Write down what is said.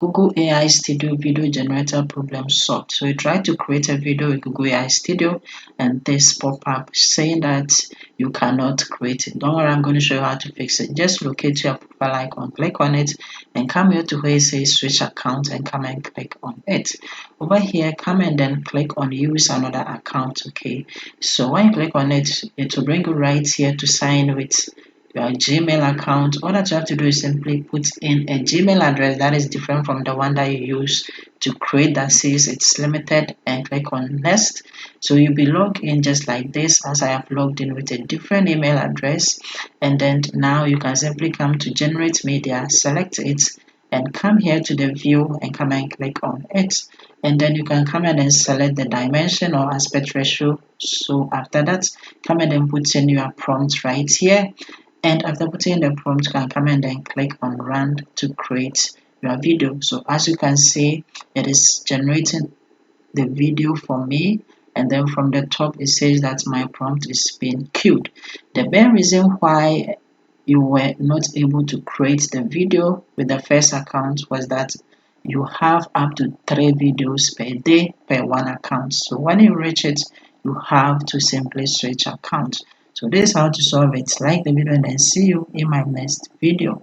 Google AI Studio Video Generator problem solved. So you try to create a video with Google AI Studio and this pop up saying that you cannot create it. Don't worry, I'm going to show you how to fix it. Just locate your profile icon, click on it, and come here to where it says switch account and come and click on it. Over here, come and then click on use another account. Okay, so when you click on it, it will bring you right here to sign with your Gmail account. All that you have to do is simply put in a Gmail address that is different from the one that you use to create that says it's limited and click on next. So you'll be logged in just like this as I have logged in with a different email address. And then now you can simply come to generate media, select it and come here to the view and come and click on it. And then you can come and then select the dimension or aspect ratio. So after that, come and then put in your prompt right here. And after putting in the prompt, you can come and then click on run to create your video. So as you can see, it is generating the video for me. And then from the top, it says that my prompt is being queued. The main reason why you were not able to create the video with the first account was that you have up to 3 videos per day per one account. So when you reach it, you have to simply switch account. So this is how to solve it. Like the video and then see you in my next video.